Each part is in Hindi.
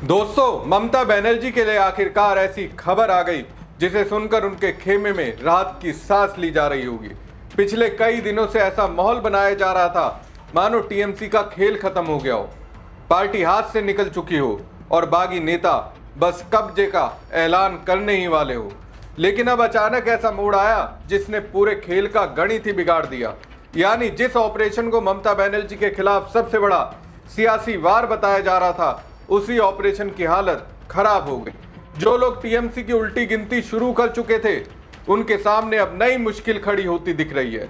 दोस्तों, ममता बनर्जी के लिए आखिरकार ऐसी खबर आ गई जिसे सुनकर उनके खेमे में राहत की सांस ली जा रही होगी। पिछले कई दिनों से ऐसा माहौल बनाया जा रहा था मानो टीएमसी का खेल खत्म हो गया हो, पार्टी हाथ से निकल चुकी हो और बागी नेता बस कब्जे का ऐलान करने ही वाले हो। लेकिन अब अचानक ऐसा मोड़ आया जिसने पूरे खेल का गणित ही बिगाड़ दिया। यानी जिस ऑपरेशन को ममता बनर्जी के खिलाफ सबसे बड़ा सियासी वार बताया जा रहा था, उसी ऑपरेशन की हालत खराब हो गई। जो लोग टीएमसी की उल्टी गिनती शुरू कर चुके थे, उनके सामने अब नई मुश्किल खड़ी होती दिख रही है।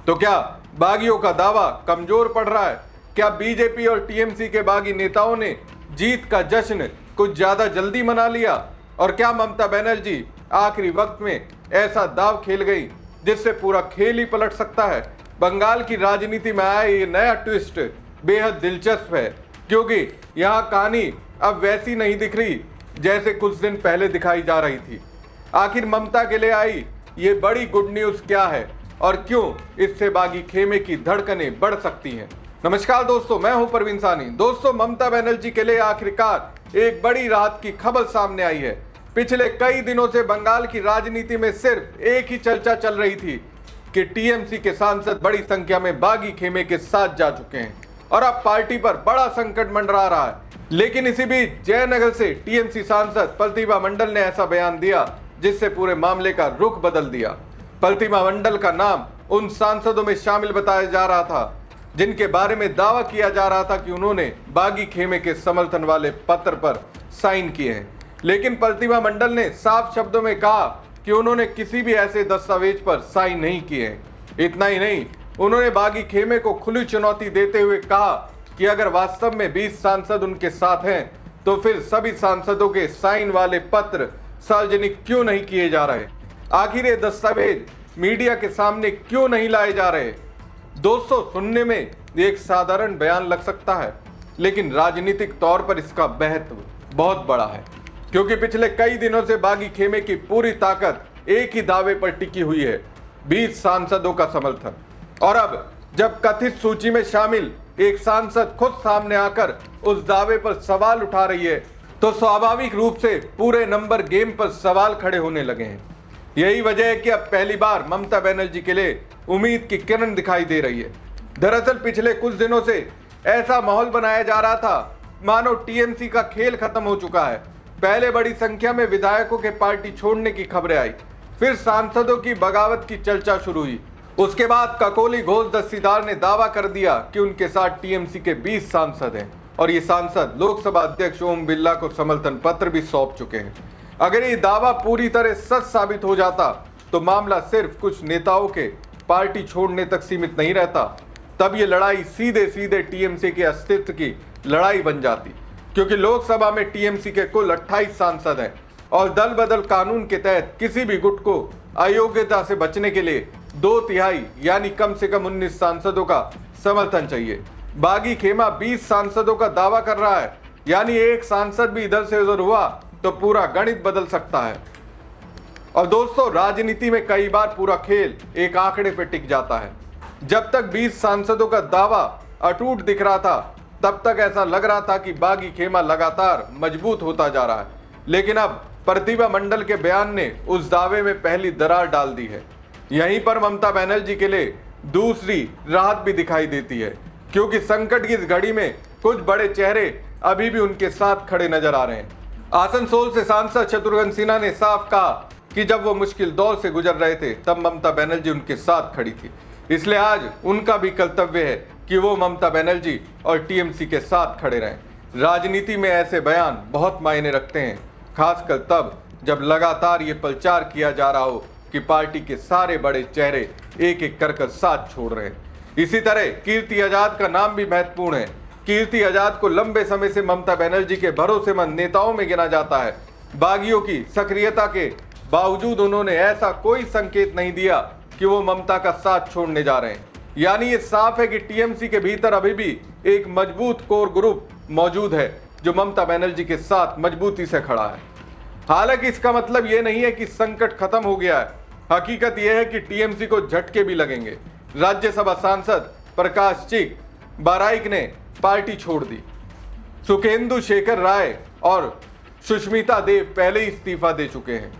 तो क्या बागियों का दावा कमजोर पड़ रहा है? क्या बीजेपी और टीएमसी के बागी नेताओं ने जीत का जश्न कुछ ज्यादा जल्दी मना लिया? और क्या ममता बनर्जी आखिरी वक्त में ऐसा दाव खेल गई जिससे पूरा खेल ही पलट सकता है? बंगाल की राजनीति में आया ये नया ट्विस्ट बेहद दिलचस्प है, क्योंकि यहाँ कहानी अब वैसी नहीं दिख रही जैसे कुछ दिन पहले दिखाई जा रही थी। आखिर ममता के लिए आई ये बड़ी गुड न्यूज क्या है और क्यों इससे बागी खेमे की धड़कनें बढ़ सकती हैं? नमस्कार दोस्तों, मैं हूं परवीन सानी। दोस्तों, ममता बनर्जी के लिए आखिरकार एक बड़ी राहत की खबर सामने आई है। पिछले कई दिनों से बंगाल की राजनीति में सिर्फ एक ही चर्चा चल रही थी कि टीएमसी के सांसद बड़ी संख्या में बागी खेमे के साथ जा चुके हैं और अब पार्टी पर बड़ा संकट मंडरा रहा है। लेकिन इसी बीच जयनगर से टीएमसी सांसद प्रतिभा मंडल ने ऐसा बयान दिया जिससे पूरे मामले का रुख बदल दिया। प्रतिभा मंडल का नाम उन सांसदों में शामिल बताया जा रहा था जिनके बारे में दावा किया जा रहा था कि उन्होंने बागी खेमे के समर्थन वाले पत्र पर साइन किए हैं। लेकिन प्रतिभा मंडल ने साफ शब्दों में कहा कि उन्होंने किसी भी ऐसे दस्तावेज पर साइन नहीं किए हैं। इतना ही नहीं, उन्होंने बागी खेमे को खुली चुनौती देते हुए कहा कि अगर वास्तव में 20 सांसद उनके साथ हैं तो फिर सभी सांसदों के साइन वाले पत्र सार्वजनिक क्यों नहीं किए जा रहे? आखिर ये दस्तावेज मीडिया के सामने क्यों नहीं लाए जा रहे? दोस्तों, सुनने में एक साधारण बयान लग सकता है, लेकिन राजनीतिक तौर पर इसका महत्व बहुत बड़ा है, क्योंकि पिछले कई दिनों से बागी खेमे की पूरी ताकत एक ही दावे पर टिकी हुई है, 20 सांसदों का समर्थन। और अब जब कथित सूची में शामिल एक सांसद खुद सामने आकर उस दावे पर सवाल उठा रही है, तो स्वाभाविक रूप से पूरे नंबर गेम पर सवाल खड़े होने लगे हैं। यही वजह है कि अब पहली बार ममता बनर्जी के लिए उम्मीद की किरण दिखाई दे रही है। दरअसल पिछले कुछ दिनों से ऐसा माहौल बनाया जा रहा था मानो टीएमसी का खेल खत्म हो चुका है। पहले बड़ी संख्या में विधायकों के पार्टी छोड़ने की खबरें आई, फिर सांसदों की बगावत की चर्चा शुरू हुई। उसके बाद ककोली घोष दस्तीदार ने दावा कर दिया कि उनके साथ टीएमसी के 20 सांसद हैं और ये सांसद लोकसभा अध्यक्ष ओम बिरला को समर्थन पत्र भी सौंप चुके हैं। अगर ये दावा पूरी तरह सच साबित हो जाता तो मामला सिर्फ कुछ नेताओं के पार्टी छोड़ने तक सीमित नहीं रहता। तब ये लड़ाई सीधे सीधे टीएमसी के अस्तित्व की लड़ाई बन जाती, क्योंकि लोकसभा में टीएमसी के कुल 28 सांसद हैं और दल बदल कानून के तहत किसी भी गुट को अयोग्यता से बचने के लिए 2/3 यानी कम से कम 19 सांसदों का समर्थन चाहिए। बागी खेमा 20 सांसदों का दावा कर रहा है, यानी एक सांसद भी इधर से उधर हुआ तो पूरा गणित बदल सकता है। और दोस्तों, राजनीति में कई बार पूरा खेल एक आंकड़े पे टिक जाता है। जब तक 20 सांसदों का दावा अटूट दिख रहा था, तब तक ऐसा लग रहा था कि बागी खेमा लगातार मजबूत होता जा रहा है। लेकिन अब प्रतिभा मंडल के बयान ने उस दावे में पहली दरार डाल दी है। यहीं पर ममता बनर्जी के लिए दूसरी राहत भी दिखाई देती है, क्योंकि संकट की इस घड़ी में कुछ बड़े चेहरे अभी भी उनके साथ खड़े नजर आ रहे हैं। आसनसोल से सांसद शत्रुघ्न सिन्हा ने साफ कहा कि जब वो मुश्किल दौर से गुजर रहे थे तब ममता बनर्जी उनके साथ खड़ी थी, इसलिए आज उनका भी कर्तव्य है कि वो ममता बनर्जी और टीएमसी के साथ खड़े रहें। राजनीति में ऐसे बयान बहुत मायने रखते हैं, खासकर तब जब लगातार ये प्रचार किया जा रहा हो कि पार्टी के सारे बड़े चेहरे एक एक कर साथ छोड़ रहे हैं। इसी तरह कीर्ति आजाद का नाम भी महत्वपूर्ण है। कीर्ति आजाद को लंबे समय से ममता बनर्जी के भरोसेमंद नेताओं में गिना जाता है। बागियों की सक्रियता के बावजूद उन्होंने ऐसा कोई संकेत नहीं दिया कि वो ममता का साथ छोड़ने जा रहे हैं। यानी ये साफ है कि टीएमसी के भीतर अभी भी एक मजबूत कोर ग्रुप मौजूद है जो ममता बनर्जी के साथ मजबूती से खड़ा है। हालांकि इसका मतलब ये नहीं है कि संकट खत्म हो गया है। हकीकत यह है कि टीएमसी को झटके भी लगेंगे। राज्यसभा सांसद प्रकाश चिक बाराइक ने पार्टी छोड़ दी। सुखेंदु शेखर राय और सुष्मिता देव पहले ही इस्तीफा दे चुके हैं।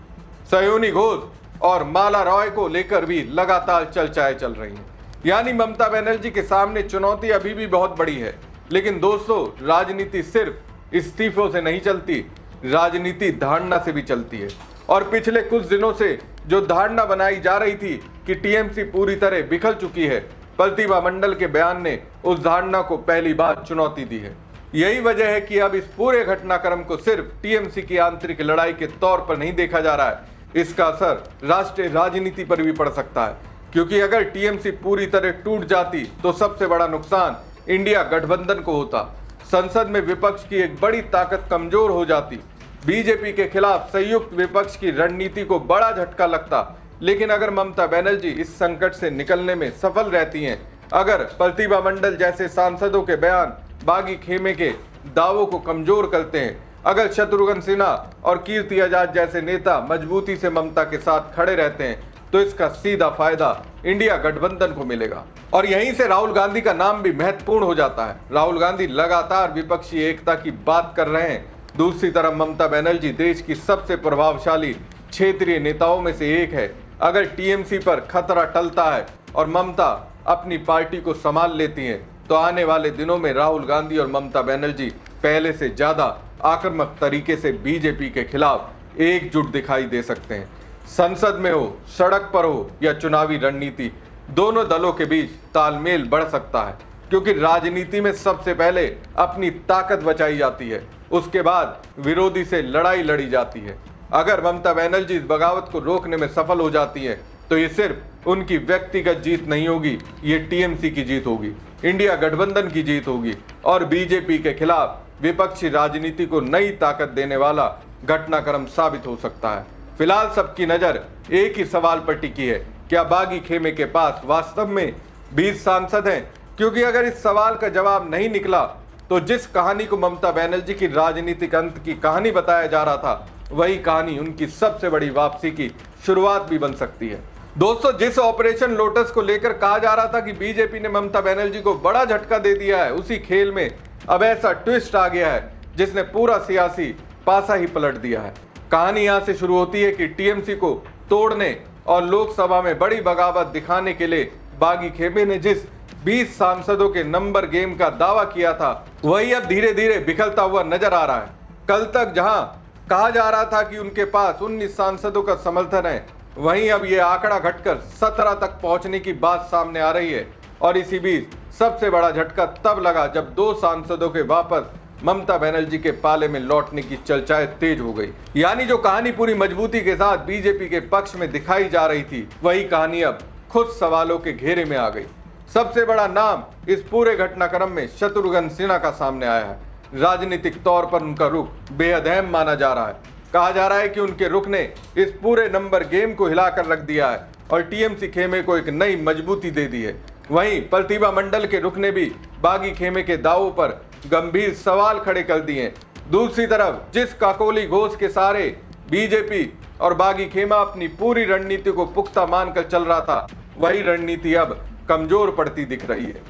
सयोनी घोष और माला रॉय को लेकर भी लगातार चर्चाएं चल रही हैं। यानी ममता बनर्जी के सामने चुनौती अभी भी बहुत बड़ी है। लेकिन दोस्तों, राजनीति सिर्फ इस्तीफों से नहीं चलती, राजनीति धारणा से भी चलती है। और पिछले कुछ दिनों से जो धारणा बनाई जा रही थी कि टीएमसी पूरी तरह बिखर चुकी है, प्रतिभा मंडल के बयान ने उस धारणा को पहली बार चुनौती दी है। यही वजह है कि अब इस पूरे घटनाक्रम को सिर्फ टीएमसी की आंतरिक लड़ाई के तौर पर नहीं देखा जा रहा है, इसका असर राष्ट्रीय राजनीति पर भी पड़ सकता है। क्योंकि अगर टीएमसी पूरी तरह टूट जाती तो सबसे बड़ा नुकसान इंडिया गठबंधन को होता। संसद में विपक्ष की एक बड़ी ताकत कमजोर हो जाती। बीजेपी के खिलाफ संयुक्त विपक्ष की रणनीति को बड़ा झटका लगता। लेकिन अगर ममता बनर्जी इस संकट से निकलने में सफल रहती हैं, अगर प्रतिभा मंडल जैसे सांसदों के बयान बागी खेमे के दावों को कमजोर करते हैं, अगर शत्रुघ्न सिन्हा और कीर्ति आजाद जैसे नेता मजबूती से ममता के साथ खड़े रहते हैं, तो इसका सीधा फायदा इंडिया गठबंधन को मिलेगा। और यहीं से राहुल गांधी का नाम भी महत्वपूर्ण हो जाता है। राहुल गांधी लगातार विपक्षी एकता की बात कर रहे हैं। दूसरी तरफ ममता बनर्जी देश की सबसे प्रभावशाली क्षेत्रीय नेताओं में से एक है। अगर टीएमसी पर खतरा टलता है और ममता अपनी पार्टी को संभाल लेती हैं, तो आने वाले दिनों में राहुल गांधी और ममता बनर्जी पहले से ज्यादा आक्रामक तरीके से बीजेपी के खिलाफ एकजुट दिखाई दे सकते हैं। संसद में हो, सड़क पर हो या चुनावी रणनीति, दोनों दलों के बीच तालमेल बढ़ सकता है। क्योंकि राजनीति में सबसे पहले अपनी ताकत बचाई जाती है, उसके बाद विरोधी से लड़ाई लड़ी जाती है। अगर ममता बनर्जी इस बगावत को रोकने में सफल हो जाती है, तो ये सिर्फ उनकी व्यक्तिगत जीत नहीं होगी, ये टीएमसी की जीत होगी, इंडिया गठबंधन की जीत होगी और बीजेपी के खिलाफ विपक्षी राजनीति को नई ताकत देने वाला घटनाक्रम साबित हो सकता है। फिलहाल सबकी नजर एक ही सवाल पर टिकी है, क्या बागी खेमे के पास वास्तव में 20 सांसद हैं? क्योंकि अगर इस सवाल का जवाब नहीं निकला, तो जिस कहानी को ममता बनर्जी की राजनीतिक अंत की कहानी बताया जा रहा था, वही कहानी उनकी सबसे बड़ी वापसी की शुरुआत भी बन सकती है। दोस्तों, जिस ऑपरेशन लोटस को लेकर कहा जा रहा था कि बीजेपी ने ममता बनर्जी को बड़ा झटका दे दिया है, उसी खेल में अब ऐसा ट्विस्ट आ गया है जिसने पूरा सियासी पासा ही पलट दिया है। कहानी यहां से शुरू होती है कि टीएमसी को तोड़ने और लोकसभा में बड़ी बगावत दिखाने के लिए बागी खेमे ने जिस 20 सांसदों के नंबर गेम का दावा किया था, वही अब धीरे धीरे बिखरता हुआ नजर आ रहा है। कल तक जहां कहा जा रहा था कि उनके पास 19 सांसदों का समर्थन है, वहीं अब यह आंकड़ा घटकर 17 तक पहुंचने की बात सामने आ रही है। और इसी बीच सबसे बड़ा झटका तब लगा जब 2 सांसदों के वापस ममता बनर्जी के पाले में लौटने की चर्चाएं तेज हो गई। यानी जो कहानी पूरी मजबूती के साथ बीजेपी के पक्ष में दिखाई जा रही थी, वही कहानी अब खुद सवालों के घेरे में आ गई। सबसे बड़ा नाम इस पूरे घटनाक्रम में शत्रुघ्न सिन्हा का सामने आया है। राजनीतिक तौर पर उनका रुख बेहद अहम माना जा रहा है। कहा जा रहा है कि उनके रुख ने इस पूरे नंबर गेम को हिलाकर रख दिया है और टीएमसी खेमे को एक नई मजबूती दे दी है। वहीं प्रतिभा मंडल के रुख ने भी बागी खेमे के दावों पर गंभीर सवाल खड़े कर दिए। दूसरी तरफ जिस काकोली घोष के सहारे बीजेपी और बागी खेमा अपनी पूरी रणनीति को पुख्ता मानकर चल रहा था, वही रणनीति अब कमजोर पड़ती दिख रही है।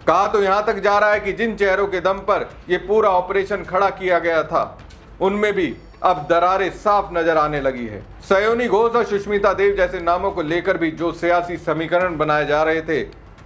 कहा तो यहां तक जा रहा है कि जिन चेहरों के दम पर यह पूरा ऑपरेशन खड़ा किया गया था, उनमें भी अब दरारें साफ नजर आने लगी है। सयोनी घोष और सुष्मिता देव जैसे नामों को लेकर भी जो सियासी समीकरण बनाए जा रहे थे,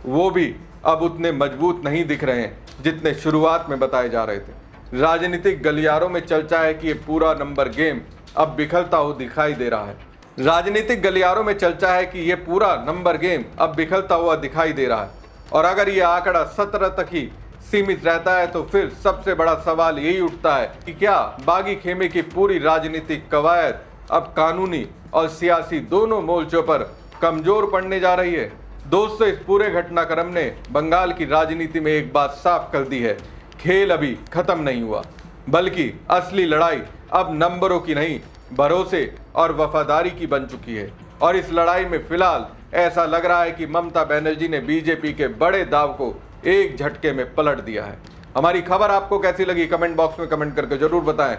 वो भी अब उतने मजबूत नहीं दिख रहे हैं जितने शुरुआत में बताए जा रहे थे। राजनीतिक गलियारों में चर्चा है कि ये पूरा नंबर गेम अब बिखरता हुआ दिखाई दे रहा है। राजनीतिक गलियारों में चर्चा है कि ये पूरा नंबर गेम अब बिखरता हुआ दिखाई दे रहा है। और अगर ये आंकड़ा 17 तक ही सीमित रहता है, तो फिर सबसे बड़ा सवाल यही उठता है कि क्या बागी खेमे की पूरी राजनीतिक कवायद अब कानूनी और सियासी दोनों मोर्चों पर कमजोर पड़ने जा रही है। दोस्तों, इस पूरे घटनाक्रम ने बंगाल की राजनीति में एक बात साफ कर दी है, खेल अभी खत्म नहीं हुआ, बल्कि असली लड़ाई अब नंबरों की नहीं, भरोसे और वफादारी की बन चुकी है। और इस लड़ाई में फिलहाल ऐसा लग रहा है कि ममता बनर्जी ने बीजेपी के बड़े दाव को एक झटके में पलट दिया है। हमारी खबर आपको कैसी लगी, कमेंट बॉक्स में कमेंट करके जरूर बताएं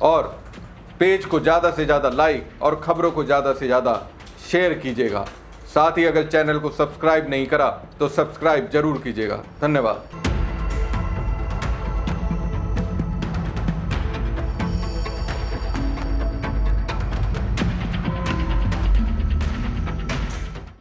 और पेज को ज़्यादा से ज़्यादा लाइक और खबरों को ज़्यादा से ज़्यादा शेयर कीजिएगा। साथ ही अगर चैनल को सब्सक्राइब नहीं करा तो सब्सक्राइब जरूर कीजिएगा। धन्यवाद।